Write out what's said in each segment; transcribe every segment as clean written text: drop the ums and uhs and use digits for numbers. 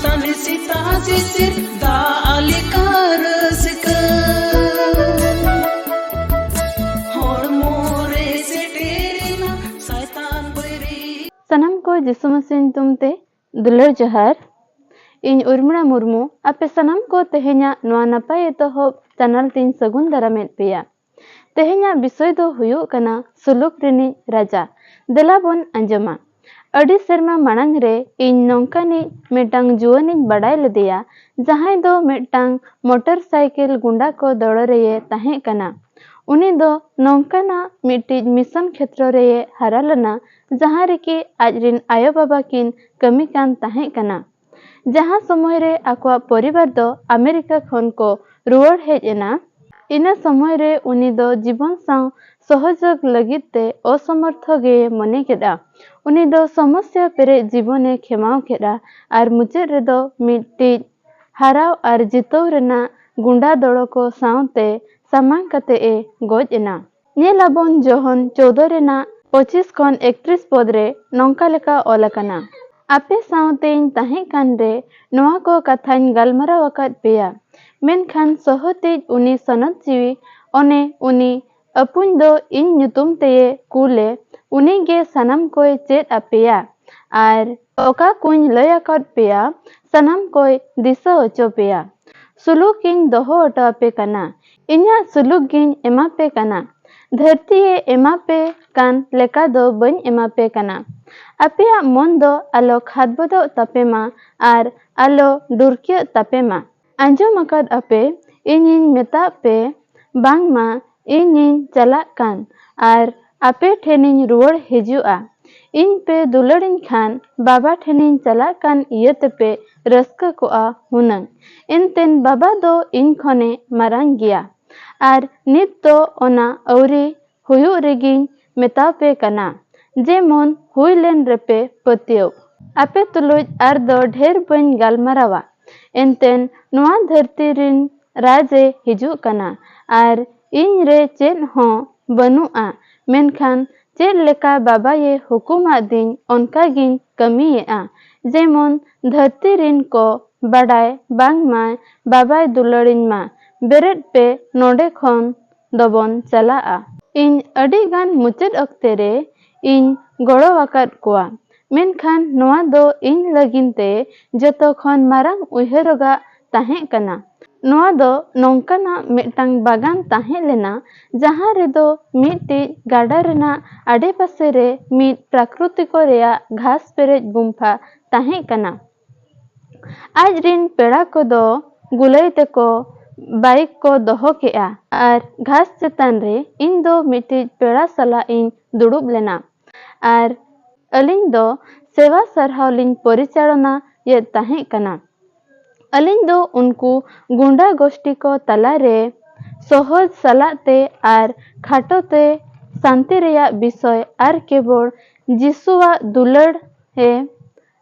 Sani sita sisir da alikar sika hormore se terina saitan boiri सनम को यीशु मसीह तुमते दुलर जोहार इन उर्मिला मुर्मू आपे सनम को तेहे냐 नवा नपाय एतोहब चैनल तीन सगुन दारामेद पेया तेहे냐 विषय दो हुयुग कना सुलुक रिनी राजा देलाबन अंजमा अडी सेरमा मांग रे इन नौकानी मेटांग जुआनी बड़ाय लदेया जहां दो मेटांग मोटरसाइकिल गुंडा को दौड़ रे ताहे कना उनी दो नौकाना मिट्टी मिशन क्षेत्र रे हारा लना जहां रे कि आजरिन आयो बाबा किन कमी कान ताहे कना जहां समय रे आकवा परिवार दो अमेरिका खन को रुआड़ हेजना इना समय रे उनी दो जीवन सां सहयोग लगिते असमर्थ गे मने केदा उनी दो समस्या पेरे जीवने खेमाव केदा आर मुचाद रे दो मिट्टी हाराव आर जितव रेना गुंडा दौड़ को सावते सामांग कते ए गोज एना नेलाबन जोहन 14 रेना 25 खन 31 पद रे नौका लेका ओलकना आपे सावतेन ताहे कान रे नोआ को कथान गलमराव अकाद पेया मेनखान सहते उनी सनत जीवी ओने उनी अपुन दो इन ᱧᱩᱛᱩᱢ ते कुले उनी गे सनम कोय चेद अपेया आर ओका कुन लय अकाद पेया सनम कोय दिशा ओचो पेया सुलुक इन दोहो ओटो अपे कना इन्या सुलुक गिन एमा पे कना धरती ए एमा पे कान लेका दो बन एमा पे कना अपेया मन दो आलो खादबदो तपेमा आर आलो दुर्किय तपेमा अंजम अकाद अपे इनिन मेता पे बांगमा इनिन चला कान आर आपे ठेनिन रुआड़ हिजुआ इन पे दुलड़िन खान बाबा ठेनिन चला कान इयते पे रस्का कोआ हुनंग इनतेन बाबा दो इन खने मारांग गिया आर नित तो ओना औरी हुयु रेगिन मेता पे कना जेमन हुइलेन रेपे पतियो आपे तुलुज आर दो ढेर बन गालमरावा एनतेन नुआ धरती रिन राजे हिजु कना आर इन रे चेद हो बनुआ मेनखान चेद लेका बाबा ये हुकुमा दिन उनका गिन कमीएआ जेमन धरती रिन को बड़ाय बांग मा बाबा दुलड़िन मा बेरेट पे नोडे खन दबन चलाआ इन अडी गान मुचाद अक्ते रे इन गड़ो आकाद कोआ मेनखान नोआ दो इन लगिनते जतो खन मारांग उयहरगा ताहे कना नोआ दो नौकाना मिटांग बागान ताहे लेना जहां रे दो मिट्टी गाडा रेना आडे पासे रे मिट प्राकृतिको रेया घास पेरेज गुम्फा ताहे कना आज रिन पेड़ा को दो गुलई ते को बाइक को दोहो केआ आर घास चेतान रे इन दो मिट्टी पेड़ा सला इन दुड़ुब लेना आर अलिंग दो सेवा सरहाव लिंग परिचालना ये ताहे कना अलिंग दो उनको गुंडा गोष्ठी को तला रे सहज सलाते आर खाटोते शांति रेया विषय आर केवल जिसुआ दुलड़ हे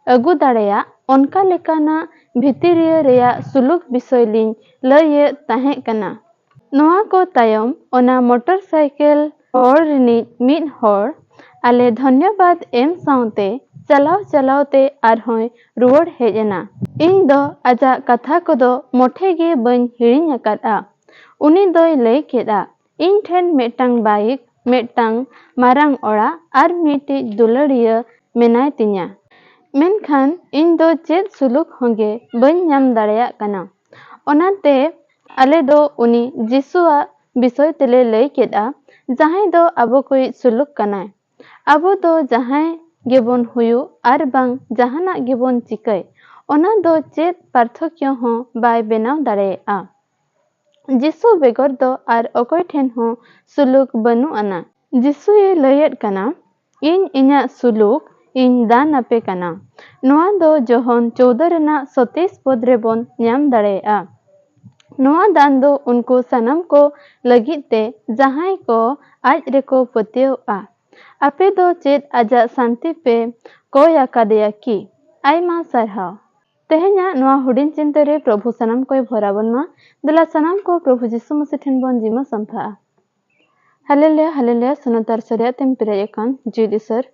अगु दाड़ेया उनका लेकाना भितरिया रेया सुलुक विषय लिंग लय ताहे कना नोआ को तायम ओना motorcycle horror Rini mid horror आले धन्यवाद एम साउते चलाव चलावते आरहोय रुआड़ हेजना इन दो आजा कथा को दो मोठे गे बन हिड़िंग अकादा उनी दोय लय केदा इन ठेन मेटांग बाइक मेटांग मारांग ओड़ा आर मिटी दुलड़िया मेनाय तिnya मेनखान इन दो चेद सुलुक होंगे बन नाम दाड़ेया कना ओनाते आले दो उनी जिसुआ विषय तेले लय केदा जहां दो अबो कोई सुलुक कना अबो दो जहां गेबन हुयु आर बांग जहाना गेबन चिकय ओना दो चेद पार्थक्य हो बाय बेनाव दाड़ेया जिसु बेगर दो आर अकय ठेन हो सुलुक बनु आना जिसु ए लयेद कना इन इन्या सुलुक इन दान अपे कना नोआ दो जोहन 14 रेना 27 पद रे बन ᱧᱟᱢ दाड़ेया नोआ दान दो उनको सनम को लगिते जहां को आज रेको पतियोआ आपे दो चेद आजा शांति पे कोया कादेया की आयमा सरहाव तेहे냐 नोआ हुडिन चिंता रे प्रभु सनम कोय भराबन मा दला सनम को प्रभु यीशु मसीह ठेन बन जिमा संफा हालेलुया हालेलुया सुनतार सरिया तेम पेरेकान जीदिसर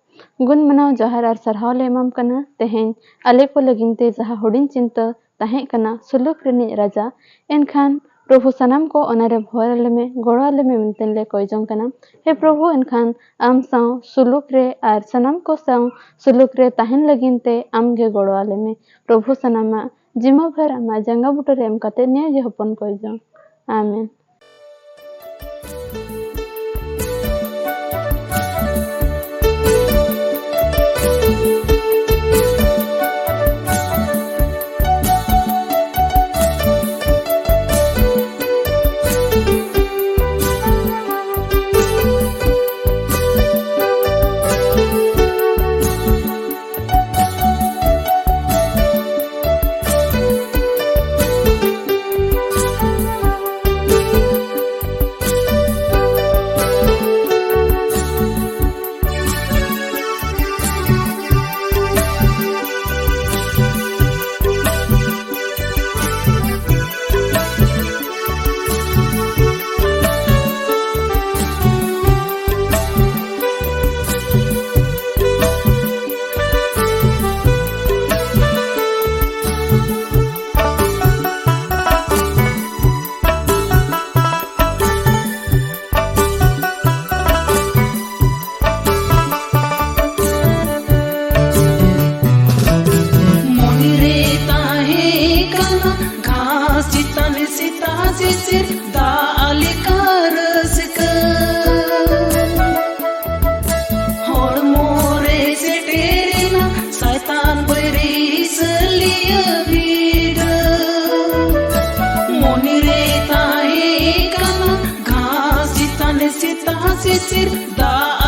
गुण मनाव जहार और सरहाव ले एमाम कना तेहें आले को लगिनते जहाँ हुडिन चिंता ताहें कना सुलुक रिनिज राजा एनखान प्रभु सनम को अनारे भोरले में गोड़ाले में मिलते ले कोई जों कना हे प्रभु एनखान आम साव सुलुक रे और सनम को साव सुलुक रे ताहें लगिनते आम गे गोड़ाले में प्रभु सनमा जिमा भर आमा जंगा बुटर एम कते न्याय जे हपन कोई जों आमीन। Sita sisir da